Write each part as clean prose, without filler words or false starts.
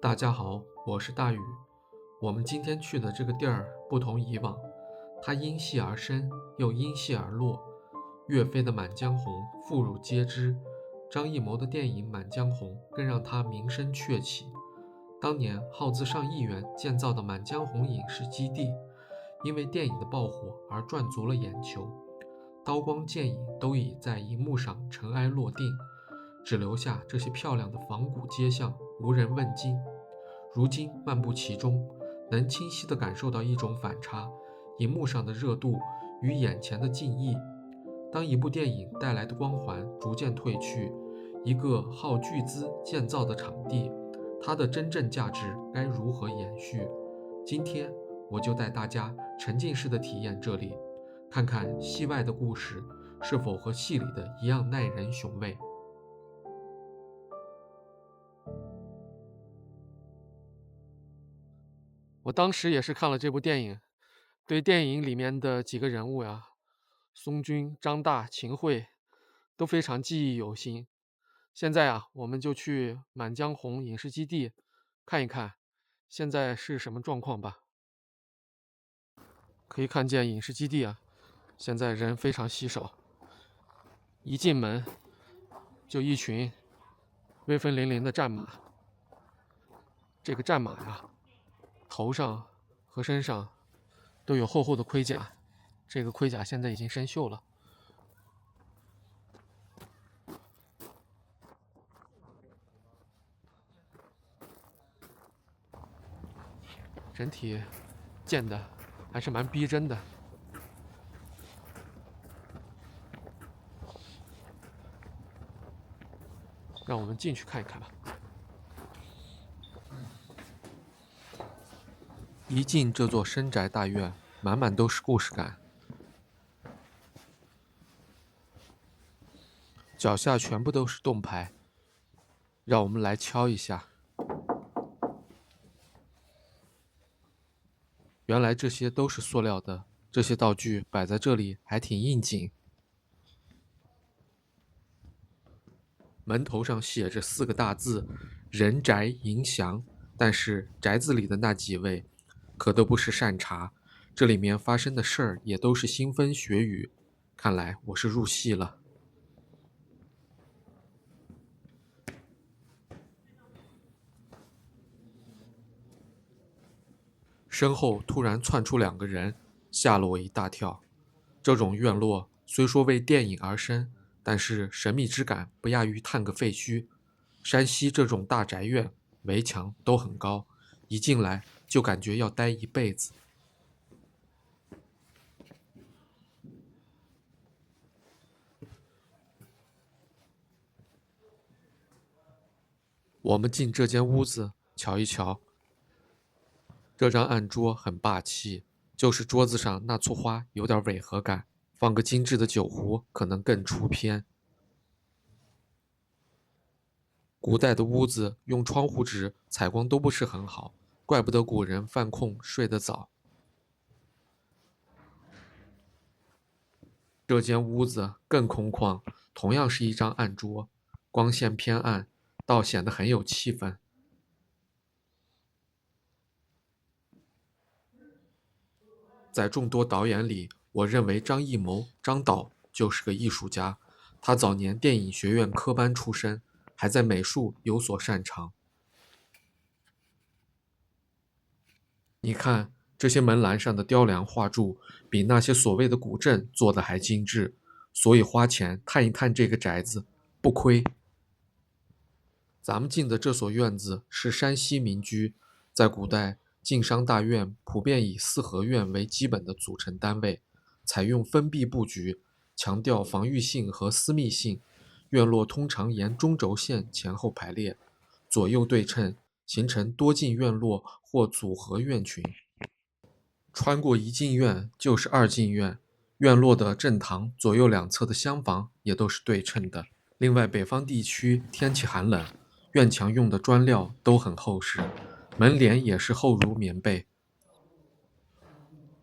大家好，我是大宇。我们今天去的这个地儿不同以往，它因戏而生，又因戏而落。岳飞的《满江红》妇孺皆知，张艺谋的电影《满江红》更让他名声鹊起。当年耗资上亿元建造的满江红影视基地，因为电影的爆火而赚足了眼球，刀光剑影都已在荧幕上尘埃落定，只留下这些漂亮的仿古街巷，无人问津。如今漫步其中，能清晰地感受到一种反差：荧幕上的热度与眼前的静谧。当一部电影带来的光环逐渐褪去，一个耗巨资建造的场地，它的真正价值该如何延续？今天我就带大家沉浸式的体验这里，看看戏外的故事是否和戏里的一样耐人寻味。我当时也是看了这部电影，对电影里面的几个人物呀，松君、张大、秦桧都非常记忆犹新。现在啊，我们就去满江红影视基地看一看，现在是什么状况吧。可以看见影视基地啊，现在人非常稀少，一进门就一群威风凛凛的战马。这个战马呀，头上和身上都有厚厚的盔甲，这个盔甲现在已经生锈了。整体建的还是蛮逼真的。让我们进去看一看吧。一进这座深宅大院，满满都是故事感。脚下全部都是盾牌，让我们来敲一下。原来这些都是塑料的，这些道具摆在这里还挺应景。门头上写着4个大字“人宅迎祥”，但是宅子里的那几位可都不是善茬，这里面发生的事儿也都是腥风血雨。看来我是入戏了。身后突然窜出2个人，吓了我一大跳。这种院落虽说为电影而生，但是神秘之感不亚于探个废墟。山西这种大宅院围墙都很高，一进来就感觉要待一辈子。我们进这间屋子瞧一瞧，这张案桌很霸气，就是桌子上那簇花有点违和感，放个精致的酒壶可能更出片。古代的屋子用窗户纸，采光都不是很好，怪不得古人犯困睡得早。这间屋子更空旷，同样是一张案桌，光线偏暗，倒显得很有气氛。在众多导演里，我认为张艺谋张导就是个艺术家。他早年电影学院科班出身，还在美术有所擅长。你看这些门栏上的雕梁画柱，比那些所谓的古镇做的还精致，所以花钱探一探这个宅子不亏。咱们进的这所院子是山西民居，在古代晋商大院普遍以4合院为基本的组成单位，采用封闭布局，强调防御性和私密性。院落通常沿中轴线前后排列，左右对称，形成多进院落或组合院群。穿过一进院就是2进院，院落的正堂左右两侧的厢房也都是对称的。另外，北方地区天气寒冷，院墙用的砖料都很厚实，门帘也是厚如棉被。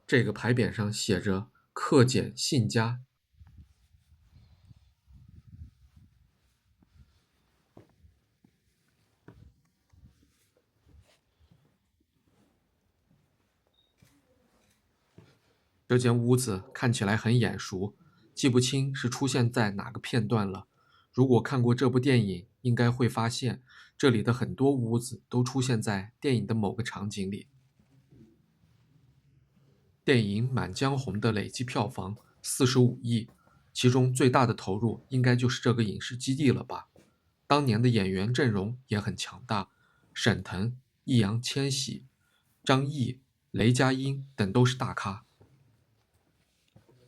这个牌匾上写着“克俭信家”。这间屋子看起来很眼熟，记不清是出现在哪个片段了。如果看过这部电影，应该会发现这里的很多屋子都出现在电影的某个场景里。电影《满江红》的累计票房45亿，其中最大的投入应该就是这个影视基地了吧？当年的演员阵容也很强大，沈腾、易烊千玺、张译、雷佳音等都是大咖。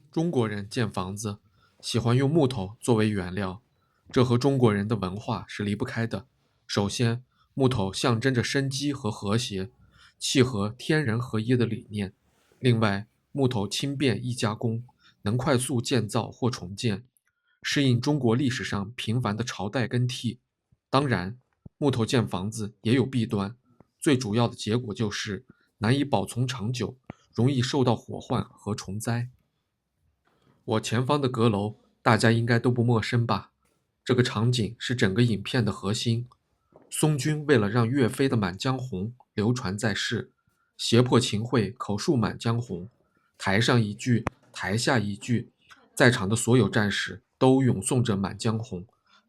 中国人建房子喜欢用木头作为原料，这和中国人的文化是离不开的。首先，木头象征着生机和和谐，契合天人合一的理念。另外，木头轻便易加工，能快速建造或重建，适应中国历史上频繁的朝代更替。当然，木头建房子也有弊端，最主要的结果就是难以保存长久，容易受到火患和虫灾。我前方的阁楼，大家应该都不陌生吧？这个场景是整个影片的核心。松君为了让岳飞的《满江红》流传在世，胁迫秦桧口述《满江红》，台上一句，台下一句，在场的所有战士都咏诵着《满江红》，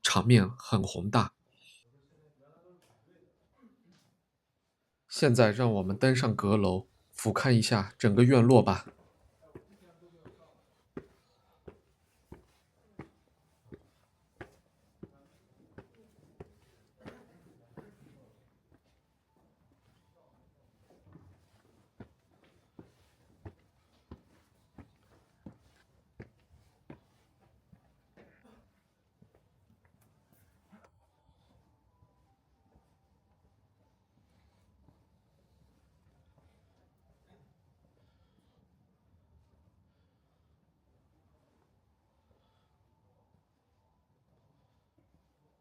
场面很宏大。现在让我们登上阁楼，俯瞰一下整个院落吧。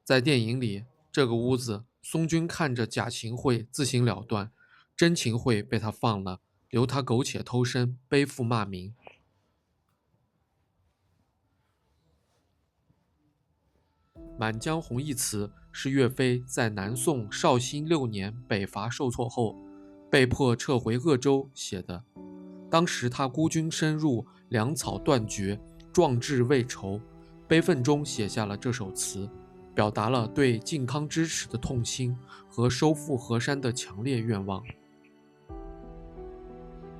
在电影里，这个屋子，松君看着假秦桧自行了断，真秦桧被他放了，留他苟且偷生，背负骂名。《满江红》一词是岳飞在南宋绍兴6年北伐受挫后，被迫撤回鄂州写的。当时他孤军深入，粮草断绝，壮志未酬，悲愤中写下了这首词，表达了对靖康之耻的痛心和收复河山的强烈愿望。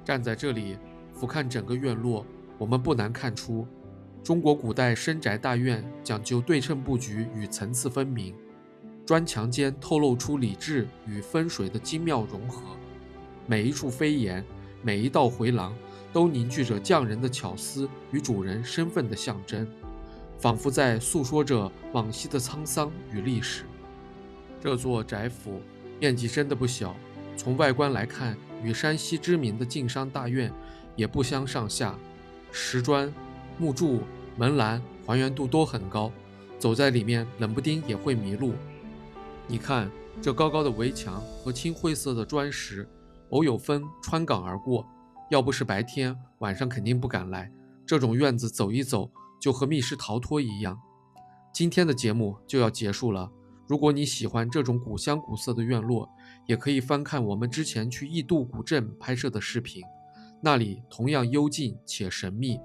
站在这里俯瞰整个院落，我们不难看出，中国古代深宅大院讲究对称布局与层次分明，砖墙间透露出礼制与风水的精妙融合，每一处飞檐，每一道回廊都凝聚着匠人的巧思与主人身份的象征，仿佛在诉说着往昔的沧桑与历史。这座宅府面积真的不小，从外观来看，与山西知名的晋商大院也不相上下，石砖、木柱、门栏还原度都很高，走在里面冷不丁也会迷路。你看这高高的围墙和青灰色的砖石，偶有风穿港而过，要不是白天，晚上肯定不敢来。这种院子走一走，就和密室逃脱一样。今天的节目就要结束了，如果你喜欢这种古香古色的院落，也可以翻看我们之前去异度古镇拍摄的视频，那里同样幽静且神秘。